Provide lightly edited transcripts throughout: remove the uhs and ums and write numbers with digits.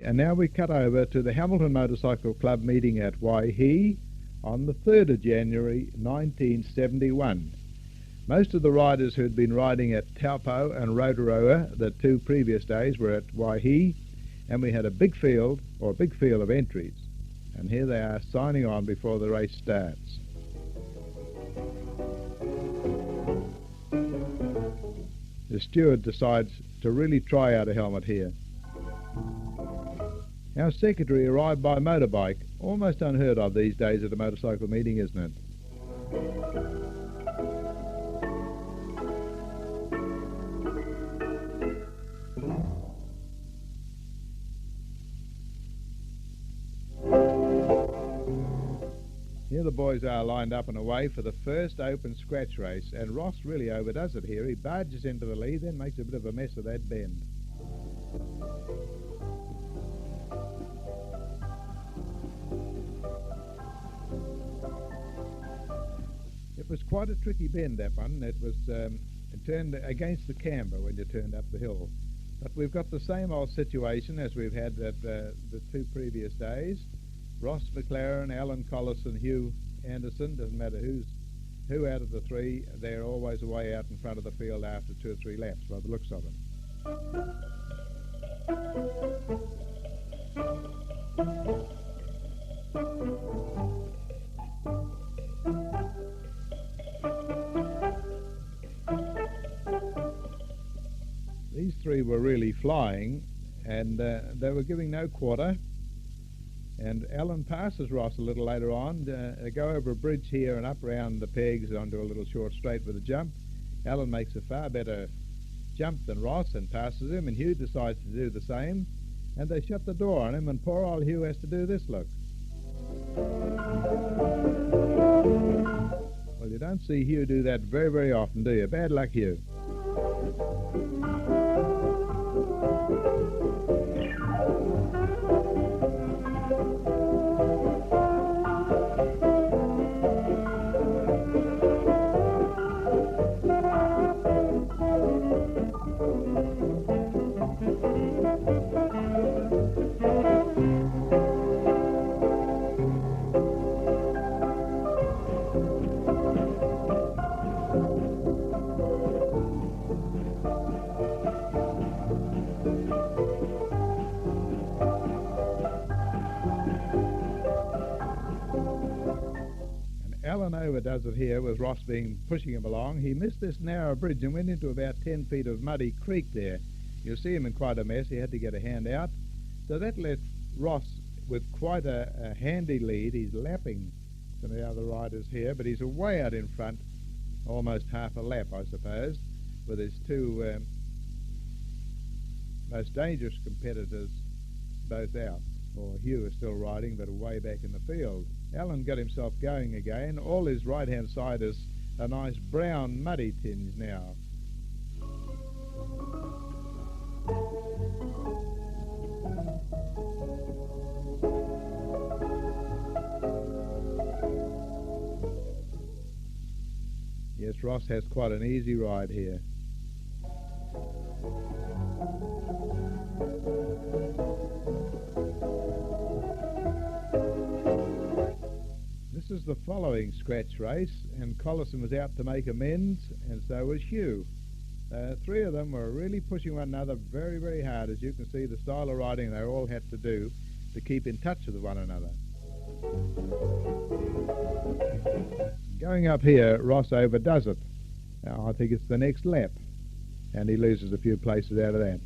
And now we cut over to the Hamilton Motorcycle Club meeting at Waihi on the 3rd of January 1971. Most of the riders who had been riding at Taupo and Rotorua the 2 previous days were at Waihi, and we had a big field of entries. And here they are signing on before the race starts. The steward decides to really try out a helmet here. Our secretary arrived by motorbike, almost unheard of these days at a motorcycle meeting, isn't it? Here the boys are lined up and away for the first open scratch race, and Ross really overdoes it here. He barges into the lead, then makes a bit of a mess of that bend. It was quite a tricky bend, that one. It was it turned against the camber when you turned up the hill. But we've got the same old situation as we've had at the 2 previous days. Ross McLaren, Alan Collison, Hugh Anderson, doesn't matter who out of the 3, they're always away out in front of the field after 2 or 3 laps by the looks of them. These 3 were really flying, and they were giving no quarter. And Alan passes Ross a little later on. They go over a bridge here and up around the pegs onto a little short straight with a jump. Alan makes a far better jump than Ross and passes him, and Hugh decides to do the same. And they shut the door on him, and poor old Hugh has to do this, look. Well, you don't see Hugh do that very, very often, do you? Bad luck, Hugh. Alan overdoes it here with Ross pushing him along. He missed this narrow bridge and went into about 10 feet of muddy creek there. You'll see him in quite a mess. He had to get a hand out. So that left Ross with quite a handy lead. He's lapping some of the other riders here, but he's way out in front, almost half a lap, I suppose, with his 2 most dangerous competitors both out. Or Hugh is still riding, but way back in the field. Alan got himself going again. All his right-hand side is a nice brown muddy tinge now. Yes, Ross has quite an easy ride here. This is the following scratch race, and Collison was out to make amends, and so was Hugh. 3 of them were really pushing one another very, very hard. As you can see, the style of riding they all had to do to keep in touch with one another. Going up here, Ross overdoes it. Now, I think it's the next lap, and he loses a few places out of that.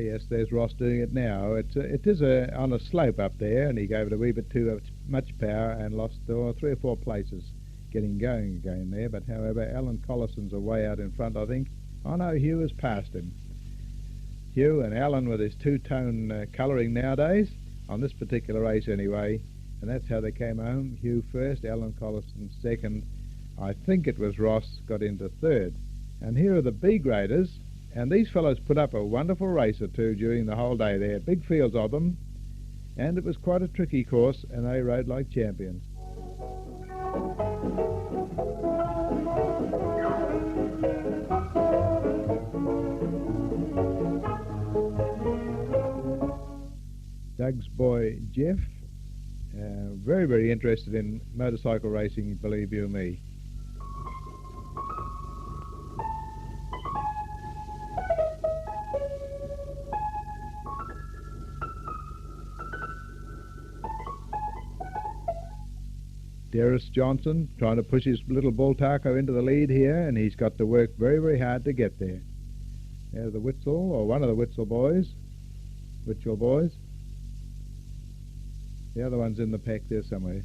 Yes, there's Ross doing it now. It is on a slope up there, and he gave it a wee bit too much power and lost 3 or 4 places getting going again there. But however, Alan Collison's way out in front, I think. Oh no, Hugh has passed him. Hugh and Alan with his 2-tone colouring nowadays, on this particular race anyway, And that's how they came home. Hugh first, Alan Collison second. I think it was Ross got into third. And here are the B graders, and these fellows put up a wonderful race or two during the whole day. They had big fields of them, and it was quite a tricky course, and they rode like champions. Doug's boy Jeff, very, very interested in motorcycle racing, believe you me. Darius Johnson trying to push his little Bultaco into the lead here, and he's got to work very, very hard to get there. There's the Witzel, or one of the Witzel boys. The other one's in the pack there somewhere.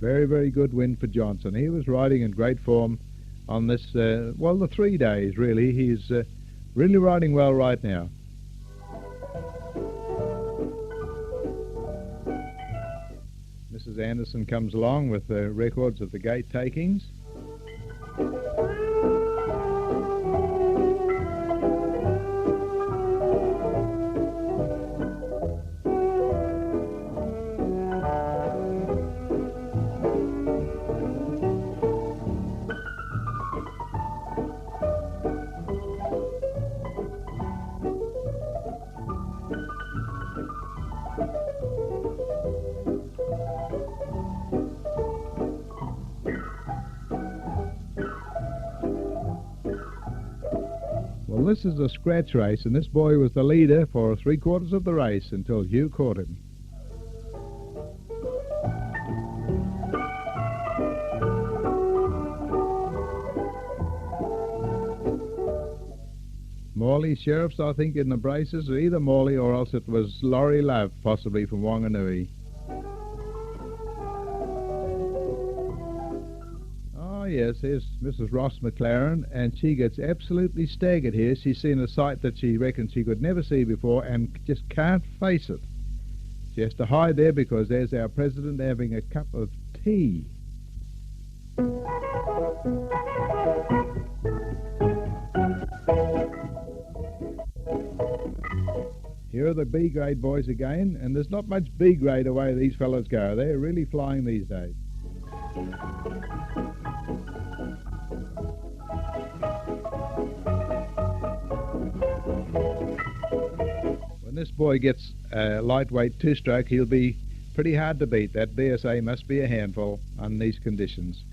Very, very good win for Johnson. He was riding in great form on this, well, the 3 days, really. He's really riding well right now. Mrs. Anderson comes along with the records of the gate takings. Well, this is a scratch race, and this boy was the leader for 3/4 of the race until Hugh caught him. Morley Shirriffs, I think, in the braces, either Morley or else it was Laurie Love, possibly from Wanganui. Oh yes, here's Mrs. Ross McLaren, and she gets absolutely staggered here. She's seen a sight that she reckons she could never see before and just can't face it. She has to hide there because there's our president having a cup of tea. Here are the B-grade boys again, and there's not much B-grade away these fellows go. They're really flying these days. When this boy gets a lightweight two-stroke, he'll be pretty hard to beat. That BSA must be a handful on these conditions.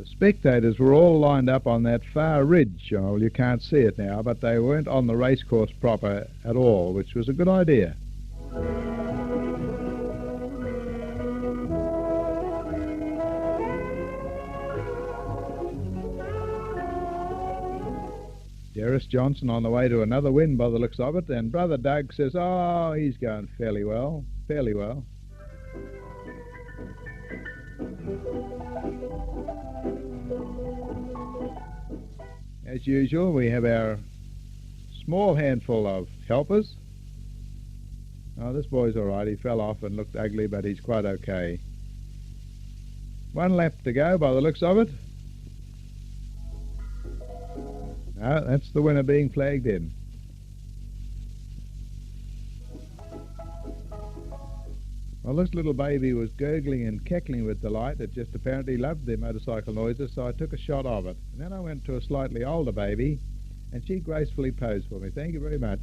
Spectators were all lined up on that far ridge. Oh, well, you can't see it now, but they weren't on the racecourse proper at all, which was a good idea. Darius Johnson on the way to another win by the looks of it, and Brother Doug says, oh, he's going fairly well, fairly well. As usual, we have our small handful of helpers. Oh, this boy's all right. He fell off and looked ugly, but he's quite okay. 1 lap to go by the looks of it. No, that's the winner being flagged in. Well, this little baby was gurgling and cackling with delight. It just apparently loved the motorcycle noises, so I took a shot of it. And then I went to a slightly older baby, and she gracefully posed for me. Thank you very much.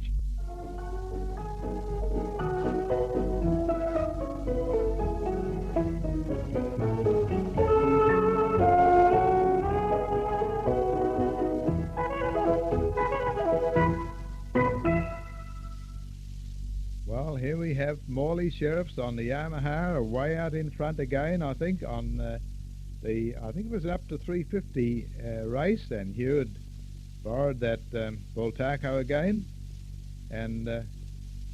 Well, here we have Morley Shirriffs on the Yamaha, way out in front again, I think, on I think it was up to 350 race, and Hugh had borrowed that Bultaco again, and well,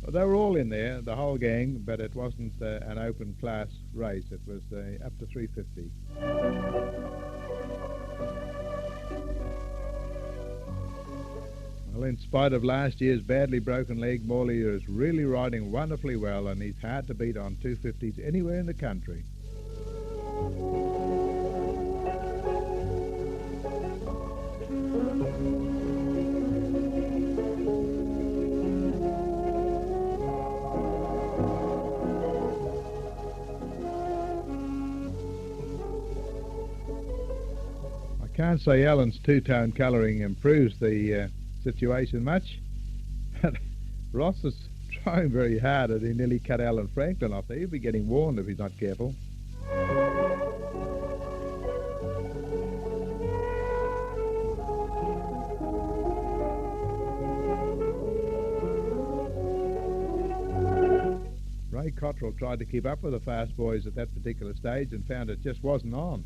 they were all in there, the whole gang, but it wasn't an open class race. It was up to 350. Well, in spite of last year's badly broken leg, Morley is really riding wonderfully well, and he's hard to beat on 250s anywhere in the country. I can't say Alan's two-tone colouring improves the situation much, but Ross is trying very hard, and he nearly cut Alan Franklin off there. He'll be getting warned if he's not careful. Ray Cottrell tried to keep up with the fast boys at that particular stage and found it just wasn't on.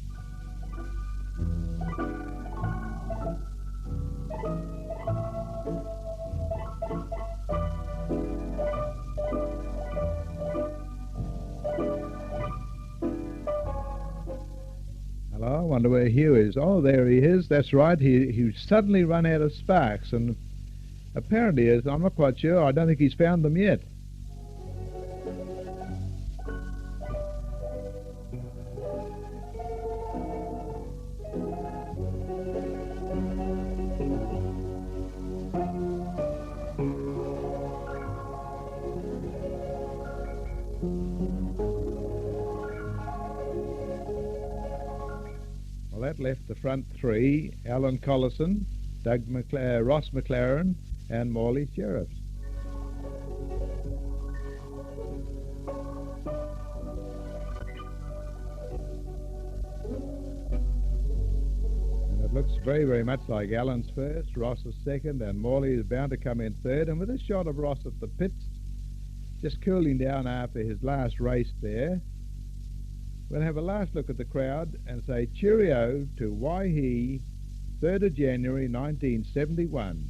Hello, I wonder where Hugh is. Oh, there he is. That's right. He suddenly run out of sparks, and apparently, I'm not quite sure. I don't think he's found them yet. Well, that left the front three: Alan Collison, Ross McLaren, and Morley Shirriffs. And it looks very, very much like Alan's first, Ross's second, and Morley is bound to come in third. And with a shot of Ross at the pits, just cooling down after his last race there, we'll have a last look at the crowd and say cheerio to Waihi, 3rd of January 1971.